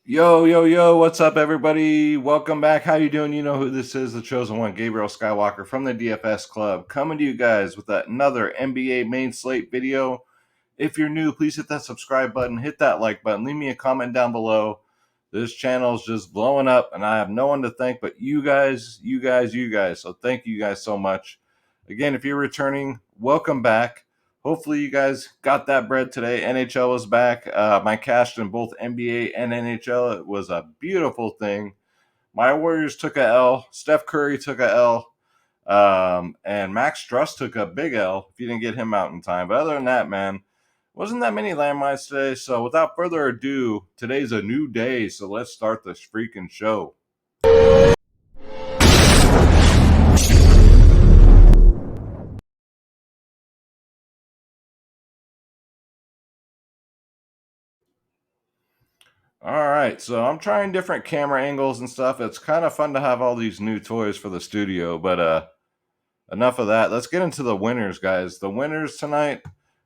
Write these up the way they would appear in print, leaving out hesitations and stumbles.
Yo, yo, yo, what's up, everybody? Welcome back. How you doing? You know who this is, the chosen one, Gabriel Skywalker from the DFS Club, coming to you guys with another NBA main slate video. If you're new, please hit that subscribe button, hit that like button, leave me a comment down below. This channel is just blowing up, and I have no one to thank but you guys, you guys, you guys. So thank you guys so much. Again, if you're returning, welcome back. Hopefully, you guys got that bread today. NHL is back. My cashed in both NBA and NHL. It was a beautiful thing. My Warriors took a L. Steph Curry took a L. And Max Struss took a big L if you didn't get him out in time. But other than that, man, wasn't that many landmines today. So without further ado, today's a new day. So let's start this freaking show. All right, so I'm trying different camera angles and stuff. It's kind of fun to have all these new toys for the studio, but enough of that. Let's get into the winners, guys. The winners tonight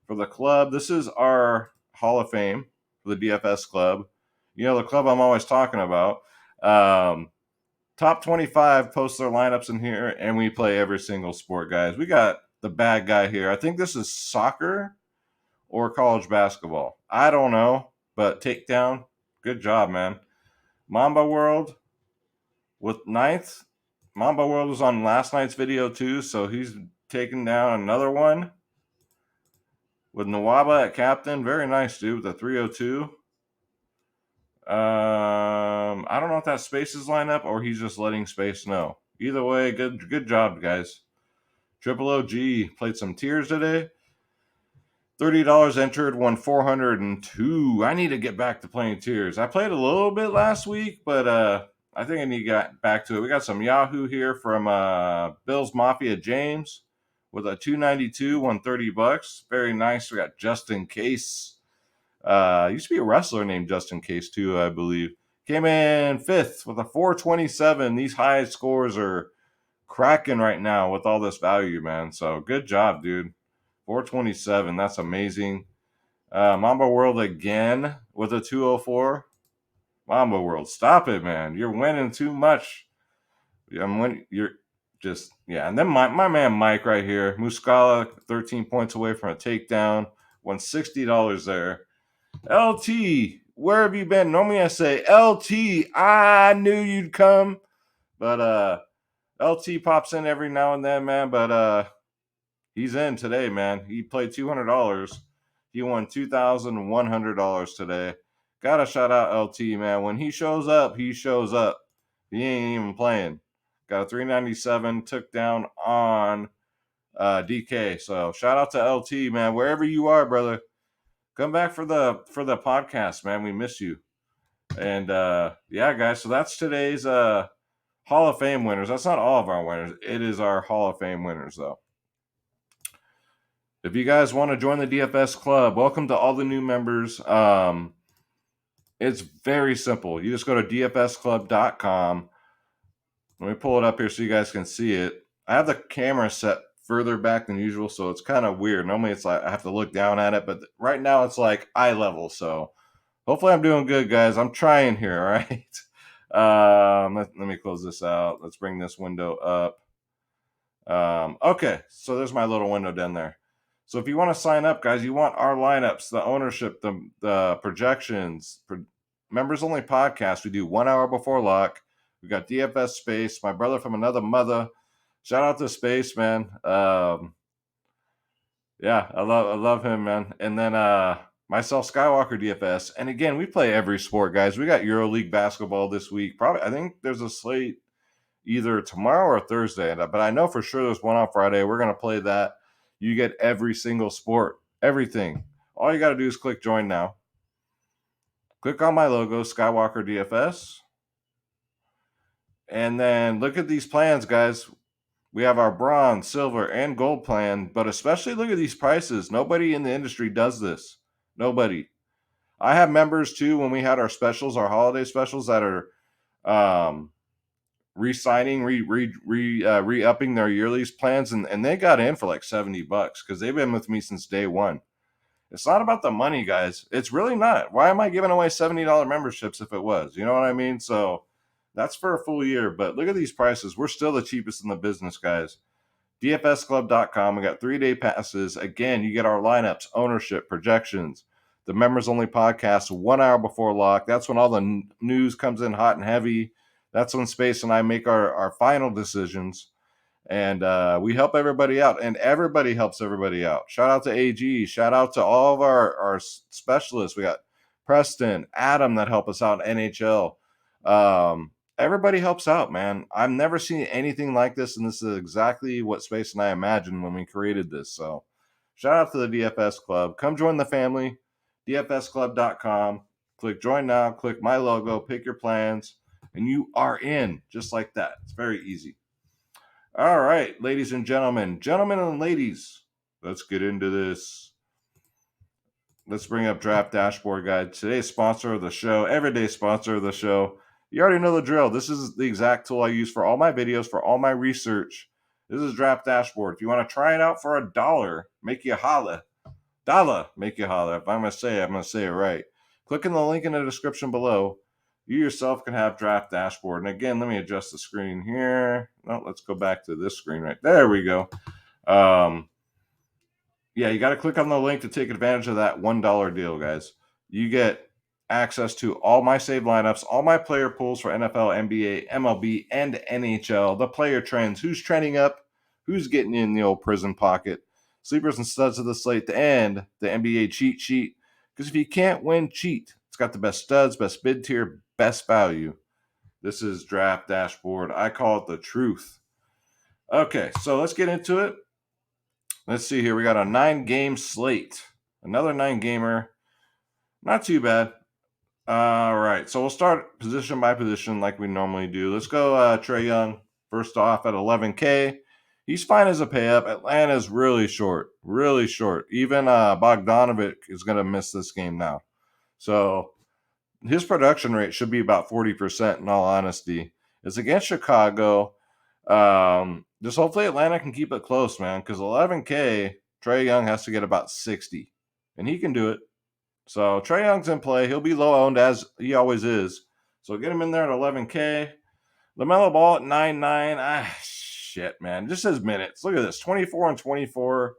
for the club. This is our Hall of Fame for the DFS Club. You know, the club I'm always talking about. Top 25 post their lineups in here, and we play every single sport, guys. We got the bad guy here. I think this is soccer or college basketball. I don't know, but takedown. Good job, man. Mamba World with ninth. Mamba World was on last night's video too, so he's taking down another one with Nawaba at captain. Very nice, dude, with a 302. I don't know if that space is lined up or he's just letting space know. Either way, good job, guys. Triple OG played some tiers today. $30 entered, won 402. I need to get back to playing tiers. I played a little bit last week, but I think I need to get back to it. We got some Yahoo here from Bill's Mafia James with a 292, won $30. Very nice. We got Justin Case. Used to be a wrestler named Justin Case too, I believe. Came in fifth with a 427. These high scores are cracking right now with all this value, man. So good job, dude. 427. That's amazing. Mamba World again with a 204. Mamba World, stop it, man. You're winning too much. You're just, yeah. And then my man Mike right here, Muscala, 13 points away from a takedown, won $60 there. LT, where have you been? Normally I say, LT, I knew you'd come. But LT pops in every now and then, man. But he's in today, man. He played $200. He won $2,100 today. Gotta shout out LT, man. When he shows up, he shows up. He ain't even playing. Got a 397, took down on DK. So shout out to LT, man. Wherever you are, brother, come back for the podcast, man. We miss you. And yeah, guys. So that's today's Hall of Fame winners. That's not all of our winners. It is our Hall of Fame winners, though. If you guys want to join the DFS Club, welcome to all the new members. It's very simple. You just go to dfsclub.com. Let me pull it up here so you guys can see it. I have the camera set further back than usual, so it's kind of weird. Normally it's like I have to look down at it, but right now it's like eye level. So hopefully I'm doing good, guys. I'm trying here, all right? Let me close this out. Let's bring this window up. Okay, so there's my little window down there. So if you want to sign up, guys, you want our lineups, the ownership, the projections, members only podcast. We do 1 hour before lock. We got DFS Space, my brother from another mother. Shout out to Space, man. Yeah, I love him, man. And then myself, Skywalker DFS. And again, we play every sport, guys. We got EuroLeague basketball this week. Probably, I think there's a slate either tomorrow or Thursday, but I know for sure there's one on Friday. We're gonna play that. You get every single sport, everything. All you got to do is click join now. Click on my logo, Skywalker DFS. And then look at these plans, guys. We have our bronze, silver, and gold plan, but especially look at these prices. Nobody in the industry does this. Nobody. I have members too when we had our specials, our holiday specials that are re-signing, re-upping their yearly plans, and they got in for like $70 because they've been with me since day one. It's not about the money, guys. It's really not. Why am I giving away $70 memberships if it was? You know what I mean? So that's for a full year. But look at these prices. We're still the cheapest in the business, guys. DFSclub.com. We got 3-day passes. Again, you get our lineups, ownership, projections, the members only podcast 1 hour before lock. That's when all the news comes in hot and heavy. That's when Space and I make our final decisions. And we help everybody out, and everybody helps everybody out. Shout out to AG. Shout out to all of our specialists. We got Preston, Adam that help us out in NHL. Everybody helps out, man. I've never seen anything like this, and this is exactly what Space and I imagined when we created this. So shout out to the DFS Club. Come join the family, dfsclub.com. Click join now, click my logo, pick your plans, and you are in just like that. It's very easy. All right, ladies and gentlemen and ladies, let's get into this. Let's bring up Draft Dashboard Guide. Today's sponsor of the show, everyday sponsor of the show. You already know the drill. This is the exact tool I use for all my videos, for all my research. This is Draft Dashboard. If you want to try it out for $1, make you holla. Dollar, make you holla. If I'm going to say it, I'm going to say it right. Click in the link in the description below. You yourself can have Draft Dashboard. And again, let me adjust the screen here. No, let's go back to this screen right there. We go. Yeah, you got to click on the link to take advantage of that $1 deal, guys. You get access to all my saved lineups, all my player pools for NFL, NBA, MLB, and NHL, the player trends, who's trending up, who's getting in the old prison pocket, sleepers and studs of the slate, and the NBA cheat sheet. Because if you can't win, cheat. It's got the best studs, best bid tier, best value. This is Draft Dashboard. I call it the truth. Okay, so let's get into it. Let's see here. We got a 9-game slate. Another 9-gamer. Not too bad. All right, so we'll start position by position like we normally do. Let's go Trae Young. First off at 11K. He's fine as a pay up. Atlanta's really short. Really short. Even Bogdanovic is going to miss this game now. So his production rate should be about 40% in all honesty. It's against Chicago. Just hopefully Atlanta can keep it close, man, because 11K, Trae Young has to get about 60, and he can do it. So Trae Young's in play. He'll be low owned as he always is. So get him in there at 11K. LaMelo Ball at 9.9. Shit, man. Just his minutes. Look at this, 24 and 24.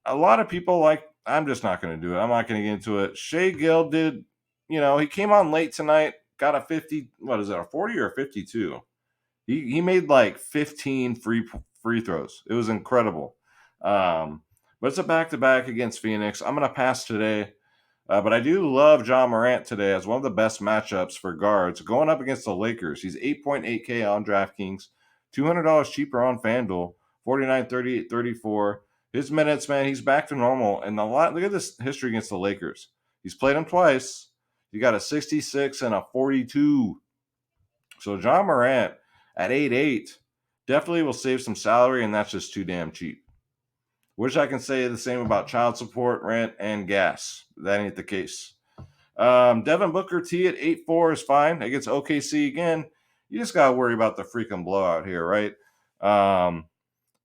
A lot of people I'm just not going to do it. I'm not going to get into it. Shea Gill did, he came on late tonight, got a 50, what is it, a 40 or a 52? He made like 15 free throws. It was incredible. But it's a back-to-back against Phoenix. I'm going to pass today. But I do love Ja Morant today as one of the best matchups for guards. Going up against the Lakers. He's 8.8K on DraftKings. $200 cheaper on FanDuel. 49, 38, 34. His minutes, man, he's back to normal. And look at this history against the Lakers. He's played them twice. He got a 66 and a 42. So Ja Morant at 8.8 definitely will save some salary, and that's just too damn cheap. Wish I can say the same about child support, rent, and gas. That ain't the case. Devin Booker T at 8.4 is fine. Against OKC again. You just got to worry about the freaking blowout here, right?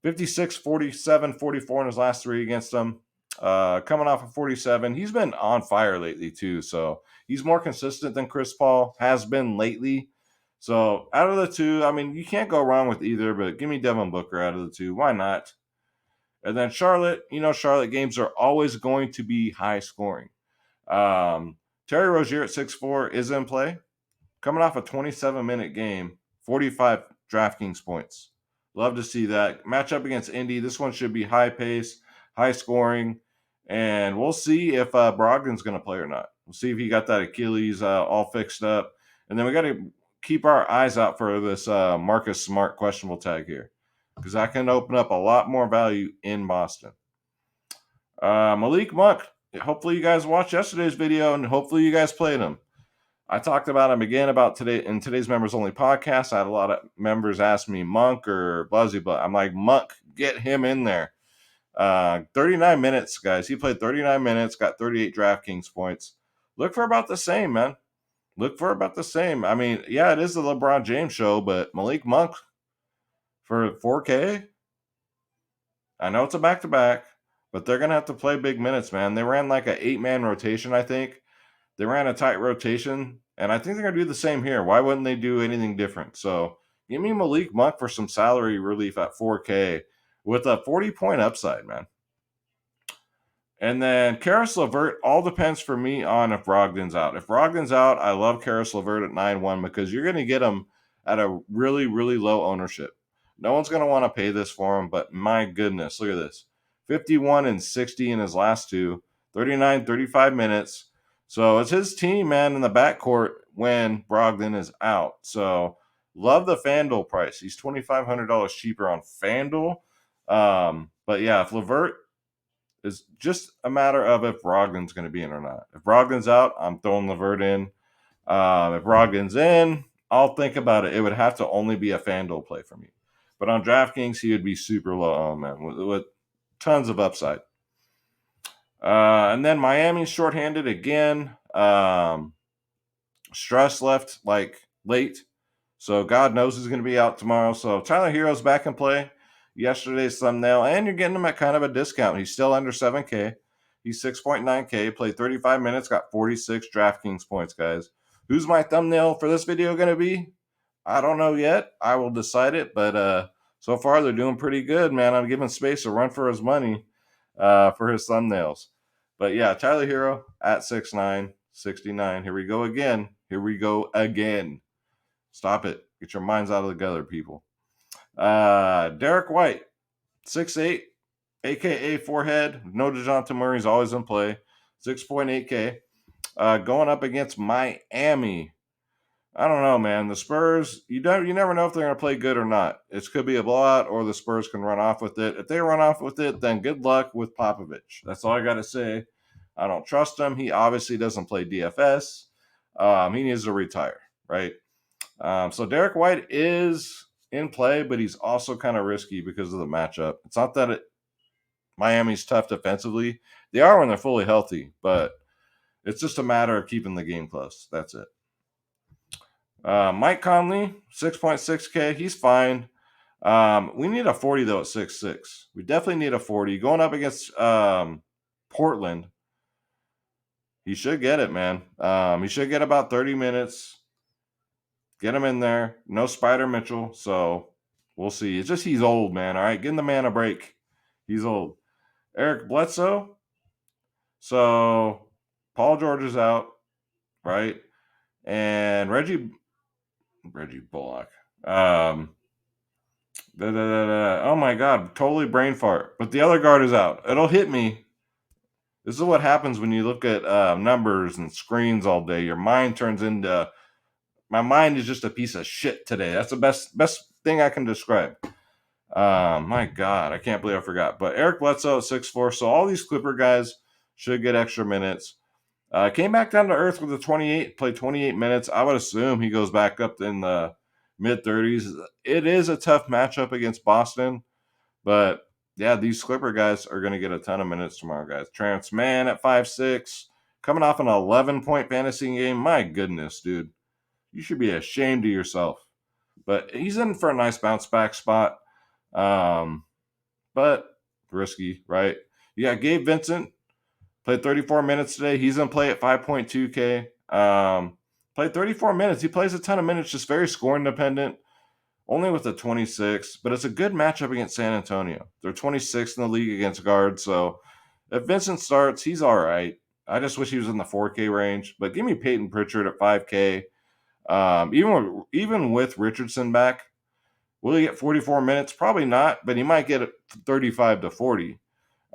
56, 47, 44 in his last 3 against them. Coming off of 47. He's been on fire lately, too. So he's more consistent than Chris Paul has been lately. So out of the two, I mean, you can't go wrong with either, but give me Devin Booker out of the two. Why not? And then Charlotte, Charlotte games are always going to be high scoring. Terry Rozier at 6'4" is in play. Coming off a 27-minute game, 45 DraftKings points. Love to see that. Matchup against Indy. This one should be high pace, high scoring. And we'll see if Brogdon's going to play or not. We'll see if he got that Achilles all fixed up. And then we got to keep our eyes out for this Marcus Smart questionable tag here, because that can open up a lot more value in Boston. Malik Monk. Hopefully you guys watched yesterday's video, and hopefully you guys played him. I talked about him again in today's members only podcast. I had a lot of members ask me Monk or Buzzy, but I'm like, Monk, get him in there. 39 minutes, guys. He played 39 minutes, got 38 DraftKings points. Look for about the same, man. Look for about the same. I mean, yeah, it is the LeBron James show, but Malik Monk for 4K. I know it's a back-to-back, but they're going to have to play big minutes, man. They ran like an 8-man rotation, I think. They ran a tight rotation, and I think they're going to do the same here. Why wouldn't they do anything different? So give me Malik Monk for some salary relief at 4K with a 40-point upside, man. And then Karis LeVert, all depends for me on if Brogdon's out. If Brogdon's out, I love Karis LeVert at 9-1 because you're going to get him at a really, really low ownership. No one's going to want to pay this for him, but my goodness, look at this. 51 and 60 in his last two, 39, 35 minutes. So it's his team, man, in the backcourt when Brogdon is out. So love the FanDuel price. He's $2,500 cheaper on FanDuel. But yeah, if LeVert, it's just a matter of if Brogdon's going to be in or not. If Brogdon's out, I'm throwing LeVert in. If Brogdon's in, I'll think about it. It would have to only be a FanDuel play for me. But on DraftKings, he would be super low, man, with tons of upside. And then Miami's shorthanded again. Stress left like late. So God knows he's going to be out tomorrow. So Tyler Hero's back in play. Yesterday's thumbnail, and you're getting him at kind of a discount. He's still under 7K. He's 6.9K, played 35 minutes, got 46 DraftKings points, guys. Who's my thumbnail for this video going to be? I don't know yet. I will decide it, but so far they're doing pretty good, man. I'm giving Space a run for his money for his thumbnails. But yeah, Tyler Hero at 6'9", 69. Here we go again. Here we go again. Stop it. Get your minds out of the gutter, people. Derek White, 6'8", a.k.a. forehead. No DeJounte Murray's always in play. 6.8K. Going up against Miami. I don't know, man. The Spurs, you never know if they're going to play good or not. It could be a blowout or the Spurs can run off with it. If they run off with it, then good luck with Popovich. That's all I got to say. I don't trust him. He obviously doesn't play DFS. He needs to retire, right? So Derek White is in play, but he's also kind of risky because of the matchup. It's not that Miami's tough defensively. They are when they're fully healthy, but it's just a matter of keeping the game close. That's it. Mike Conley, 6.6K. He's fine. We need a 40, though, at 6'6". We definitely need a 40. Going up against Portland, he should get it, man. He should get about 30 minutes. Get him in there. No Spider Mitchell, so we'll see. It's just he's old, man. All right, give the man a break. He's old. Eric Bledsoe. So Paul George is out, right? And Reggie Bullock. Oh my God, totally brain fart. But the other guard is out. It'll hit me. This is what happens when you look at numbers and screens all day. Your mind turns into. My mind is just a piece of shit today. That's the best thing I can describe. My God, I can't believe I forgot. But Eric Bledsoe at 6'4", so all these Clipper guys should get extra minutes. Came back down to earth with a 28, played 28 minutes. I would assume he goes back up in the mid-30s. It is a tough matchup against Boston, but yeah, these Clipper guys are going to get a ton of minutes tomorrow, guys. Terrence Mann at 5'6", coming off an 11-point fantasy game. My goodness, dude. You should be ashamed of yourself. But he's in for a nice bounce back spot. But risky, right? You got Gabe Vincent, played 34 minutes today. He's in play at 5.2K. Played 34 minutes. He plays a ton of minutes, just very scoring dependent. Only with a 26, but it's a good matchup against San Antonio. They're 26th in the league against guards, so if Vincent starts, he's all right. I just wish he was in the 4K range, but give me Peyton Pritchard at 5K. Even with Richardson back, will he get 44 minutes? Probably not, but he might get 35 to 40.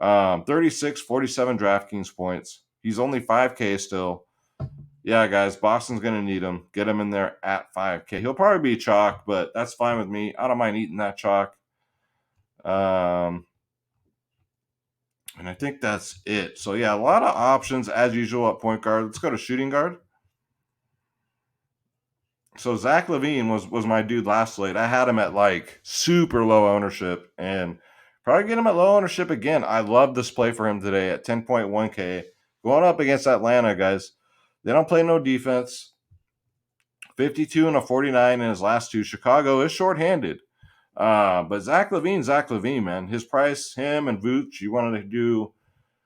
36, 47 DraftKings points. He's only 5K still. Yeah, guys, Boston's going to need him. Get him in there at 5K. He'll probably be chalk, but that's fine with me. I don't mind eating that chalk. And I think that's it. So, yeah, a lot of options as usual at point guard. Let's go to shooting guard. So Zack Levine was my dude last slate. I had him at like super low ownership and probably get him at low ownership again. I love this play for him today at 10.1K. Going up against Atlanta, guys. They don't play no defense. 52 and a 49 in his last two. Chicago is shorthanded. But Zack Levine, man. His price, him and Vooch, you wanted to do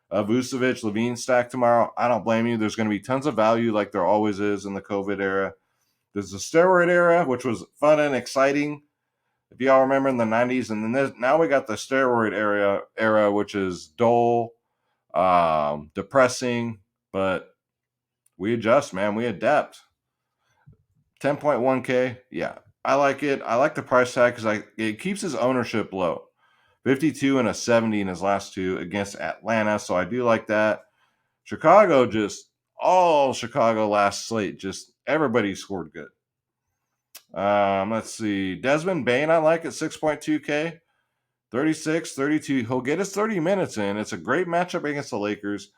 a Vucevic Levine stack tomorrow. I don't blame you. There's going to be tons of value like there always is in the COVID era. There's the steroid era, which was fun and exciting, if y'all remember in the 90s. And then now we got the steroid era, which is dull, depressing, but we adjust, man. We adapt. 10.1K, yeah. I like it. I like the price tag because it keeps his ownership low. 52 and a 70 in his last two against Atlanta, so I do like that. Chicago, just all Chicago last slate, just everybody scored good. Let's see. Desmond Bane, I like at 6.2K. 36, 32. He'll get his 30 minutes in. It's a great matchup against the Lakers.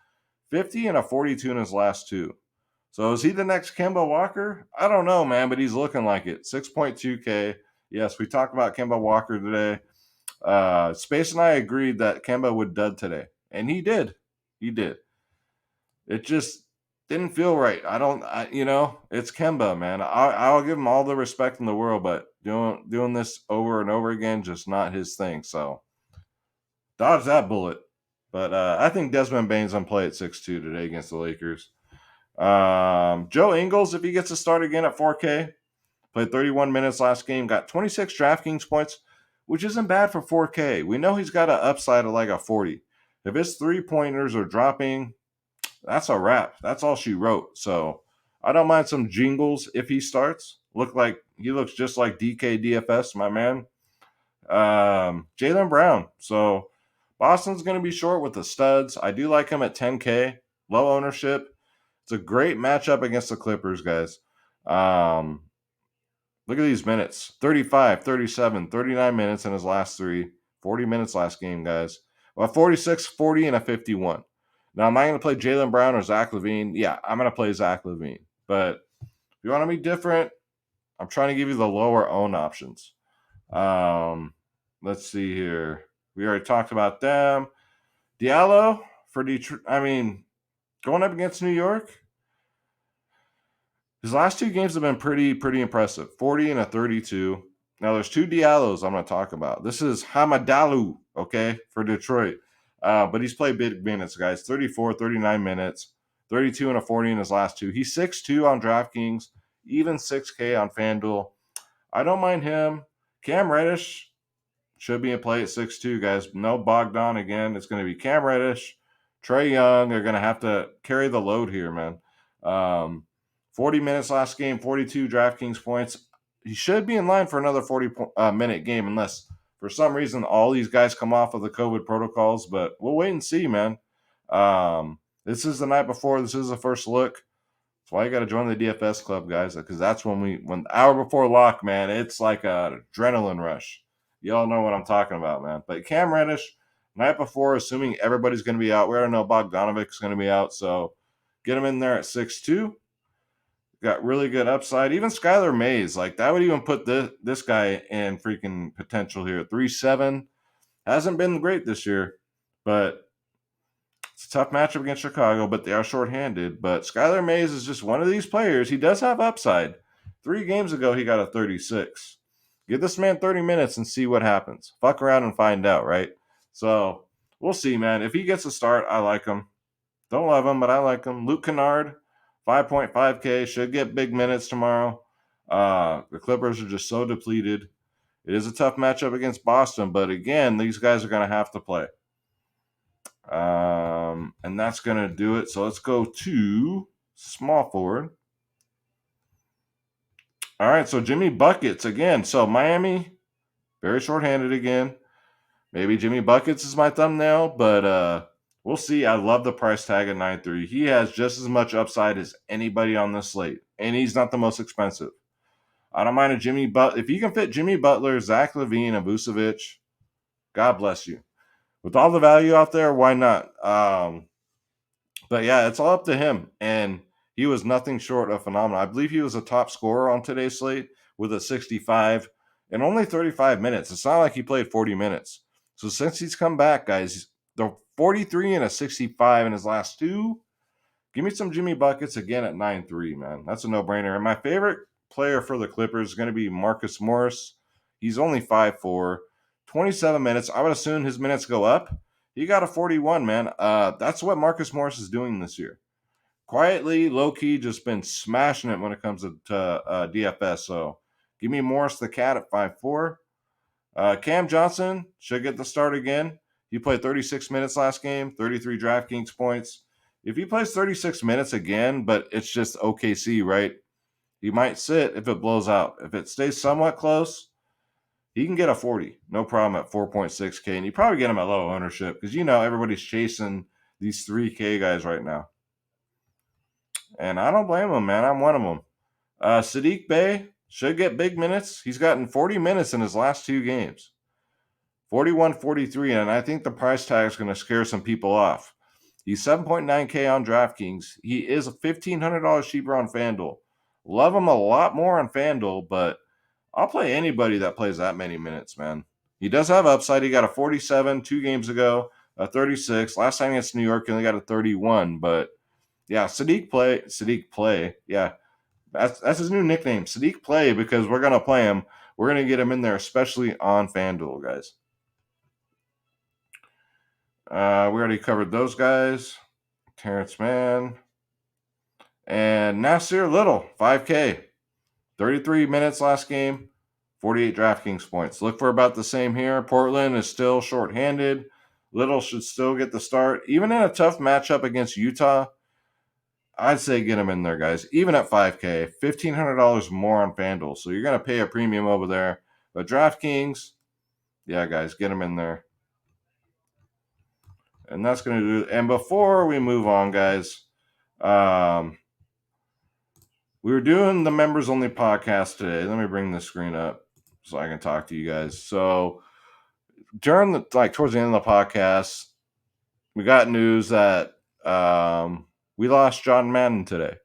50 and a 42 in his last two. So is he the next Kemba Walker? I don't know, man, but he's looking like it. 6.2K. Yes, we talked about Kemba Walker today. Space and I agreed that Kemba would dud today, and he did. He did. It just didn't feel right. It's Kemba, man. I'll give him all the respect in the world, but doing this over and over again, just not his thing. So dodge that bullet. But I think Desmond Bane's on play at 6-2 today against the Lakers. Joe Ingles, if he gets to start again at 4K, played 31 minutes last game, got 26 DraftKings points, which isn't bad for 4K. We know he's got an upside of like a 40. If his 3-pointers are dropping, that's a wrap. That's all she wrote. So I don't mind some jingles if he starts. He looks just like DFS, my man. Jaylen Brown. So Boston's going to be short with the studs. I do like him at 10K, low ownership. It's a great matchup against the Clippers, guys. Look at these minutes. 35, 37, 39 minutes in his last three. 40 minutes last game, guys. Well, 46, 40, and a 51. Now, am I going to play Jaylen Brown or Zack Levine? Yeah, I'm going to play Zack Levine. But if you want to be different, I'm trying to give you the lower own options. Let's see here. We already talked about them. Diallo for Detroit. Going up against New York, his last two games have been pretty impressive. 40 and a 32. Now, there's two Diallos I'm going to talk about. This is Hamadalu, okay, for Detroit. But he's played big minutes, guys. 34, 39 minutes. 32 and a 40 in his last two. He's 6'2 on DraftKings, even 6K on FanDuel. I don't mind him. Cam Reddish should be in play at 6'2, guys. No Bogdan again. It's going to be Cam Reddish, Trae Young. They're going to have to carry the load here, man. 40 minutes last game, 42 DraftKings points. He should be in line for another 40-minute game unless for some reason all these guys come off of the COVID protocols. But we'll wait and see, man. This is the night before. This is the first look. That's why you got to join the DFS Club, guys, because that's when the hour before lock, man, it's like an adrenaline rush. Y'all know what I'm talking about, man. But Cam Reddish, night before, assuming everybody's going to be out. We already know Bogdanovic's going to be out, so get him in there at 6'2". Got really good upside. Even Skylar Mays, like that would even put this guy in freaking potential here. 3'7". Hasn't been great this year, but it's a tough matchup against Chicago, but they are shorthanded. But Skylar Mays is just one of these players. He does have upside. 3 games ago, he got a 36. Give this man 30 minutes and see what happens. Fuck around and find out, right? So we'll see, man. If he gets a start, I like him. Don't love him, but I like him. Luke Kennard, 5.5K, should get big minutes tomorrow. The Clippers are just so depleted. It is a tough matchup against Boston, but again, these guys are going to have to play. And that's going to do it. So let's go to small forward. All right, so Jimmy Buckets again. So Miami, very shorthanded again. Maybe Jimmy Buckets is my thumbnail, but we'll see. I love the price tag at 9.3. He has just as much upside as anybody on this slate, and he's not the most expensive. I don't mind a Jimmy Butler. If you can fit Jimmy Butler, Zack Levine, and Vucevic, God bless you. With all the value out there, why not? But yeah, it's all up to him. And he was nothing short of phenomenal. I believe he was a top scorer on today's slate with a 65 and only 35 minutes. It's not like he played 40 minutes. So since he's come back, guys, the 43 and a 65 in his last two. Give me some Jimmy Buckets again at 9.3, man. That's a no-brainer. And my favorite player for the Clippers is going to be Marcus Morris. He's only 5'4", 27 minutes. I would assume his minutes go up. He got a 41, man. That's what Marcus Morris is doing this year. Quietly, low-key, just been smashing it when it comes to DFS. So give me Morris the Cat at 5'4". Cam Johnson should get the start again. He played 36 minutes last game, 33 DraftKings points. If he plays 36 minutes again, but it's just OKC, right? He might sit if it blows out. If it stays somewhat close, he can get a 40. No problem at 4.6K. And you probably get him at low ownership because, everybody's chasing these 3K guys right now. And I don't blame him, man. I'm one of them. Sadiq Bey should get big minutes. He's gotten 40 minutes in his last 2 games. 41, 43, and I think the price tag is going to scare some people off. He's 7.9K on DraftKings. He is $1,500 cheaper on FanDuel. Love him a lot more on FanDuel, but I'll play anybody that plays that many minutes, man. He does have upside. He got a 47 2 games ago, a 36. Last time against New York, he only got a 31. But, yeah, Sadiq Play. Yeah, that's his new nickname, Sadiq Play, because we're going to play him. We're going to get him in there, especially on FanDuel, guys. We already covered those guys. Terrence Mann. And Nasir Little, 5K. 33 minutes last game, 48 DraftKings points. Look for about the same here. Portland is still shorthanded. Little should still get the start. Even in a tough matchup against Utah, I'd say get him in there, guys. Even at 5K, $1,500 more on FanDuel. So you're going to pay a premium over there. But DraftKings, yeah, guys, get him in there. And that's going to do. And before we move on, guys, we were doing the members only podcast today. Let me bring the screen up so I can talk to you guys. So during towards the end of the podcast, we got news that we lost John Madden today.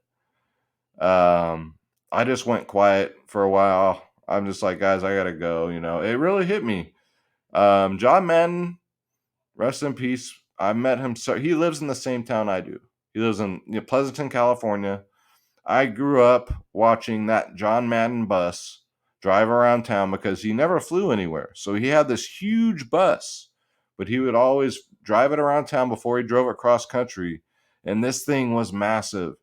I just went quiet for a while. I'm just like, guys, I gotta go. It really hit me. John Madden, rest in peace. I met him. So he lives in the same town I do. He lives in Pleasanton, California. I grew up watching that John Madden bus drive around town because he never flew anywhere. So he had this huge bus, but he would always drive it around town before he drove it cross country. And this thing was massive.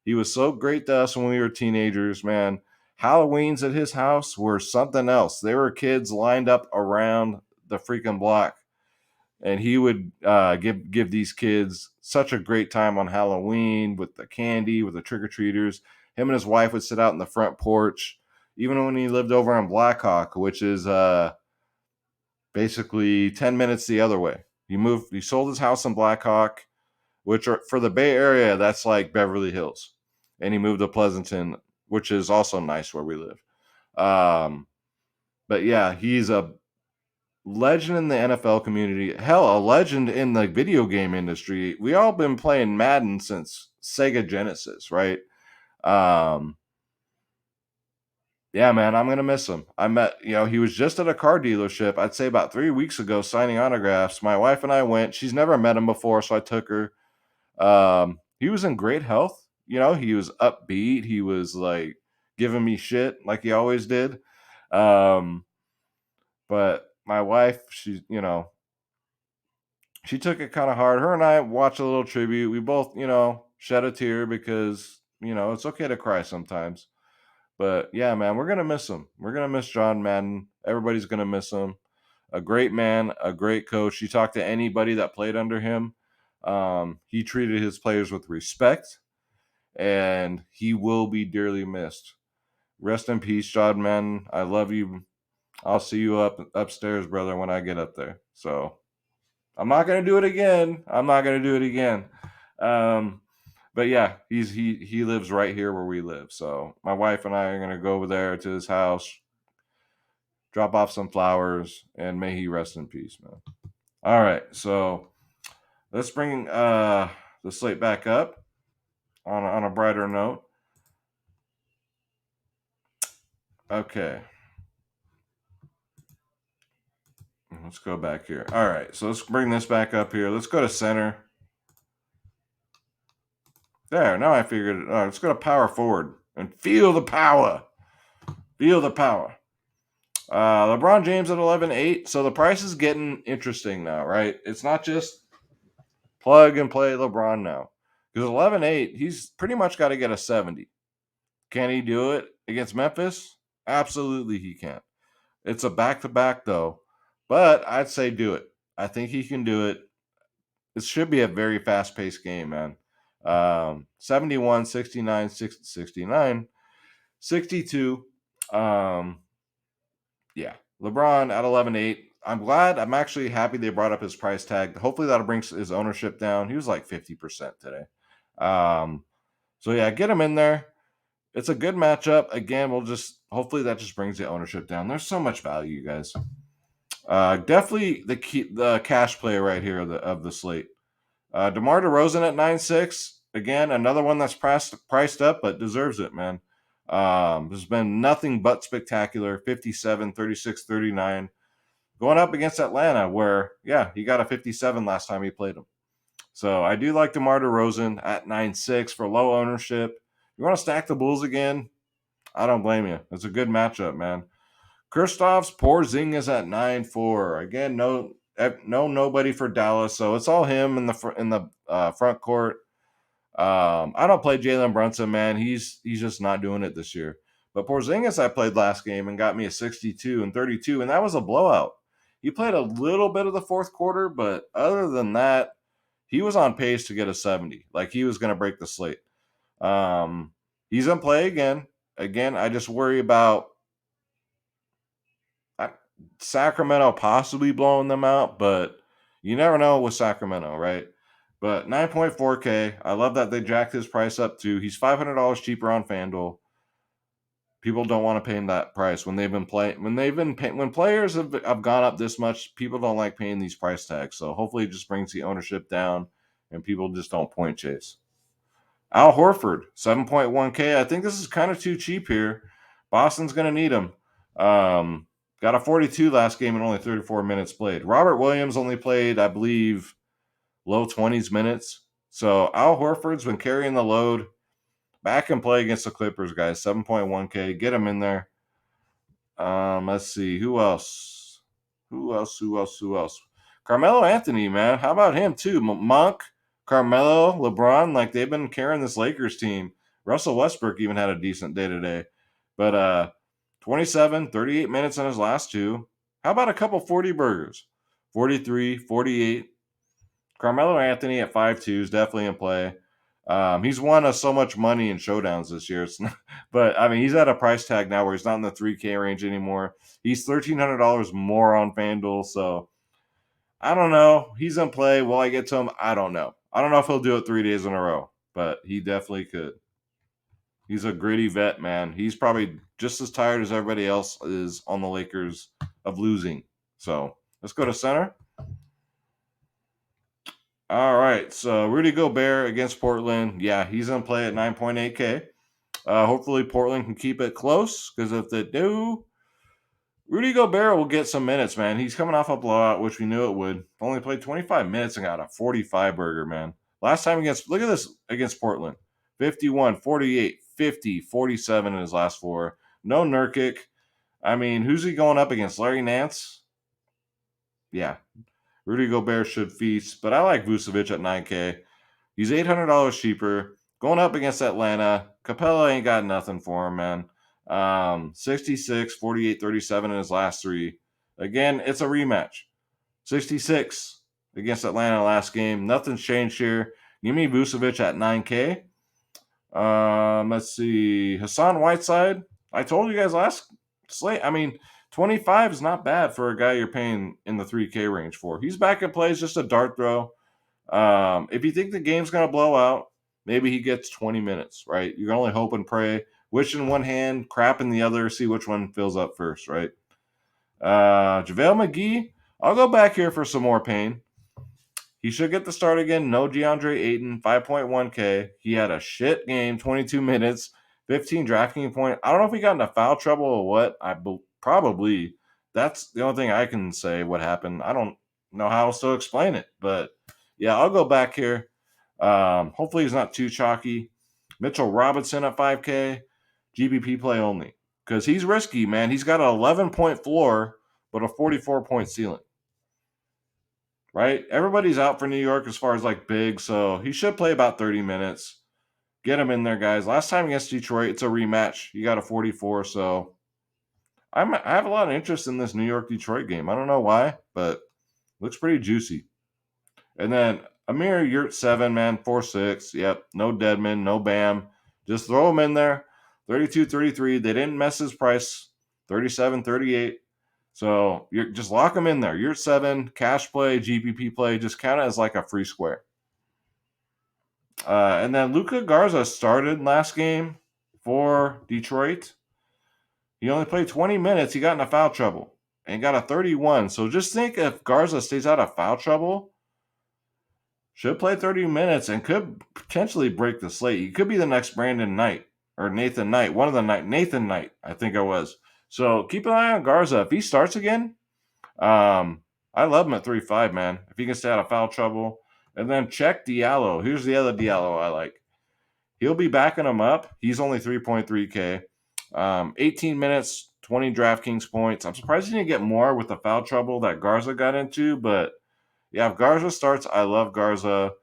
He was so great to us when we were teenagers, man. Halloweens at his house were something else. There were kids lined up around the freaking block. And he would give these kids such a great time on Halloween with the candy, with the trick-or-treaters. Him and his wife would sit out in the front porch, even when he lived over on Blackhawk, which is basically 10 minutes the other way. He sold his house in Blackhawk, which for the Bay Area, that's like Beverly Hills. And he moved to Pleasanton, which is also nice where we live. But yeah, he's a legend in the NFL community. Hell, a legend in the video game industry. We all been playing Madden since Sega Genesis, right? Yeah, man, I'm gonna miss him. He was just at a car dealership, I'd say about 3 weeks ago, signing autographs. My wife and I went. She's never met him before, so I took her. He was in great health. He was upbeat. He was like giving me shit like he always did. But my wife, she took it kind of hard. Her and I watched a little tribute. We both, shed a tear because, it's okay to cry sometimes. But yeah, man, we're going to miss him. We're going to miss John Madden. Everybody's going to miss him. A great man, a great coach. You talk to anybody that played under him. He treated his players with respect, and he will be dearly missed. Rest in peace, John Madden. I love you. I'll see you upstairs, brother, when I get up there. So I'm not gonna do it again. But yeah, he lives right here where we live. So my wife and I are gonna go over there to his house, drop off some flowers, and may he rest in peace, man. All right, so let's bring the slate back up on a brighter note. Okay. Let's go back here. All right, so let's bring this back up here. Let's go to center. There, now I figured it. All right, let's go to power forward and feel the power. Feel the power. LeBron James at 11.8. So the price is getting interesting now, right? It's not just plug and play LeBron now. Because 11.8, he's pretty much got to get a 70. Can he do it against Memphis? Absolutely he can. It's a back-to-back, though. But I'd say do it. I think he can do it. It should be a very fast-paced game, man. 71, 69, 69, 62. Yeah. LeBron at 11.8. I'm actually happy they brought up his price tag. Hopefully that'll bring his ownership down. He was like 50% today. So yeah, get him in there. It's a good matchup. Again, hopefully that just brings the ownership down. There's so much value, you guys. Definitely the cash play right here of the slate. DeMar DeRozan at 9.6. Again, another one that's priced up, but deserves it, man. There's been nothing but spectacular. 57, 36, 39. Going up against Atlanta, where, yeah, he got a 57 last time he played him. So I do like DeMar DeRozan at 9.6 for low ownership. You want to stack the Bulls again? I don't blame you. It's a good matchup, man. Kristaps Porzingis at 9.4. Again, no nobody for Dallas, so it's all him in the front court. I don't play Jalen Brunson, man. He's just not doing it this year. But Porzingis, I played last game and got me a 62 and 32, and that was a blowout. He played a little bit of the fourth quarter, but other than that, he was on pace to get a 70. Like he was going to break the slate. He's in play again. Again, I just worry about Sacramento possibly blowing them out, but you never know with Sacramento, right? But 9.4K, I love that they jacked his price up too. He's $500 cheaper on FanDuel. People don't want to pay him that price when when players have gone up this much. People don't like paying these price tags. So hopefully, it just brings the ownership down, and people just don't point chase. Al Horford, 7.1K. I think this is kind of too cheap here. Boston's going to need him. Got a 42 last game and only 34 minutes played. Robert Williams only played, I believe, low 20s minutes. So Al Horford's been carrying the load. Back and play against the Clippers, guys. 7.1K. Get him in there. Let's see. Who else? Who else? Carmelo Anthony, man. How about him, too? Monk, Carmelo, LeBron. Like, they've been carrying this Lakers team. Russell Westbrook even had a decent day today. But 27, 38 minutes in his last two. How about a couple 40 burgers? 43, 48. Carmelo Anthony at 5.2 is definitely in play. He's won us so much money in showdowns this year. But, I mean, he's at a price tag now where he's not in the 3K range anymore. He's $1,300 more on FanDuel. So, I don't know. He's in play. Will I get to him? I don't know. I don't know if he'll do it 3 days in a row, but he definitely could. He's a gritty vet, man. He's probably just as tired as everybody else is on the Lakers of losing. So, let's go to center. All right, so Rudy Gobert against Portland. Yeah, he's in play at 9.8K. Hopefully Portland can keep it close, because if they do, Rudy Gobert will get some minutes, man. He's coming off a blowout, which we knew it would. Only played 25 minutes and got a 45 burger, man. Last time look at this against Portland. 51, 48, 50, 47 in his last four. No Nurkic. I mean, who's he going up against? Larry Nance? Yeah, Rudy Gobert should feast, but I like Vucevic at 9K. He's $800 cheaper. Going up against Atlanta. Capella ain't got nothing for him, man. 66, 48, 37 in his last three. Again, it's a rematch. 66 against Atlanta last game. Nothing's changed here. Give me Vucevic at 9K. Let's see. Hassan Whiteside. I told you guys last slate. I mean, 25 is not bad for a guy you're paying in the 3K range for. He's back and plays just a dart throw. If you think the game's going to blow out, maybe he gets 20 minutes, right? You can only hope and pray. Wish in one hand, crap in the other, see which one fills up first, right? JaVale McGee, I'll go back here for some more pain. He should get the start again. No DeAndre Ayton, 5.1K. He had a shit game, 22 minutes, 15 DraftKings point. I don't know if he got into foul trouble or what. Probably. That's the only thing I can say what happened. I don't know how else to explain it. But, yeah, I'll go back here. Hopefully he's not too chalky. Mitchell Robinson at 5K. GBP play only. because he's risky, man. He's got an 11-point floor, but a 44-point ceiling. Right? Everybody's out for New York as far as like big, so he should play about 30 minutes. Get him in there, guys. Last time against Detroit, it's a rematch. You got a 44, so I have a lot of interest in this New York Detroit game. I don't know why, but looks pretty juicy. And then Amir Yurt 7, man, 4-6. Yep, no Deadman, no Bam. Just throw him in there. 32-33. They didn't mess his price. 37-38. So you're just lock him in there. Yurt 7, cash play, GPP play. Just count it as like a free square. And then Luca Garza started last game for Detroit. He only played 20 minutes. He got into foul trouble and got a 31. So just think if Garza stays out of foul trouble, should play 30 minutes and could potentially break the slate. He could be the next Brandon Knight or Nathan Knight. One of the Nathan Knight, I think it was. So keep an eye on Garza. If he starts again, I love him at 3-5, man. If he can stay out of foul trouble. And then check Diallo. Here's the other Diallo I like. He'll be backing him up. He's only 3.3K. 18 minutes, 20 DraftKings points. I'm surprised he didn't get more with the foul trouble that Garza got into. But, yeah, if Garza starts, I love Garza.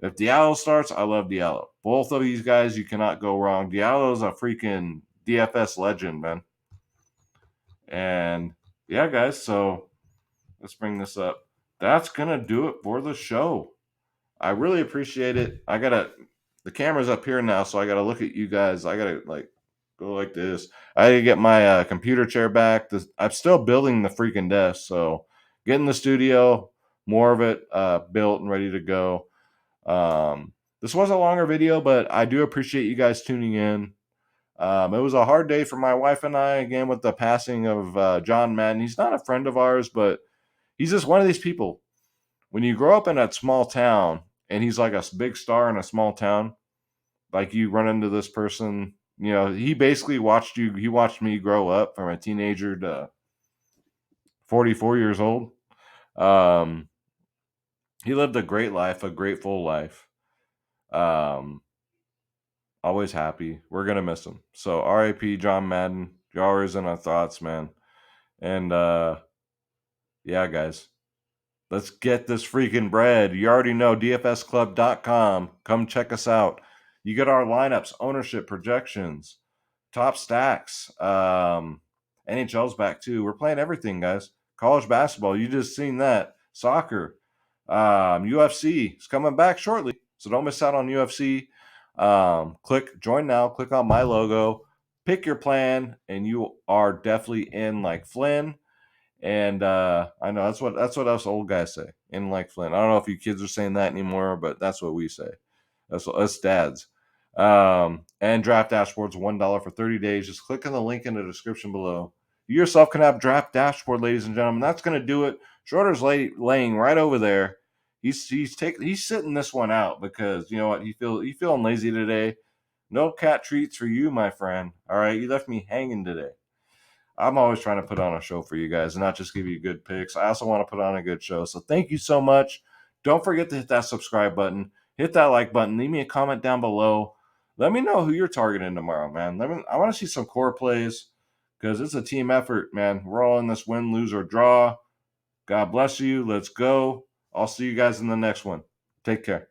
If Diallo starts, I love Diallo. Both of these guys, you cannot go wrong. Diallo's a freaking DFS legend, man. And, yeah, guys, so let's bring this up. That's going to do it for the show. I really appreciate it. The camera's up here now, so I got to look at you guys. I got to, go like this. I had to get my computer chair back. I'm still building the freaking desk, so getting the studio, more of it built and ready to go. This was a longer video, but I do appreciate you guys tuning in. It was a hard day for my wife and I, again, with the passing of John Madden. He's not a friend of ours, but he's just one of these people. When you grow up in that small town, and he's like a big star in a small town, like you run into this person, he basically watched me grow up from a teenager to 44 years old. He lived a great life, a grateful life. Always happy. We're going to miss him. So RIP John Madden. You're always in our thoughts, man. And yeah, guys. Let's get this freaking bread. You already know dfsclub.com. Come check us out. You get our lineups, ownership projections, top stacks. NHL's back too. We're playing everything, guys. College basketball, you just seen that. Soccer. UFC is coming back shortly, so don't miss out on UFC. Click join now. Click on my logo. Pick your plan, and you are definitely in like Flynn. And I know that's what us old guys say. In like Flynn. I don't know if you kids are saying that anymore, but that's what we say. That's us dads. And Draft Dashboard's $1 for 30 days. Just click on the link in the description below. You yourself can have Draft Dashboard, ladies and gentlemen. That's going to do it. Shorter's laying right over there. He's sitting this one out because you know what? He's feeling lazy today. No cat treats for you, my friend. All right, you left me hanging today. I'm always trying to put on a show for you guys and not just give you good picks. I also want to put on a good show. So thank you so much. Don't forget to hit that subscribe button. Hit that like button. Leave me a comment down below. Let me know who you're targeting tomorrow, man. I want to see some core plays because it's a team effort, man. We're all in this win, lose, or draw. God bless you. Let's go. I'll see you guys in the next one. Take care.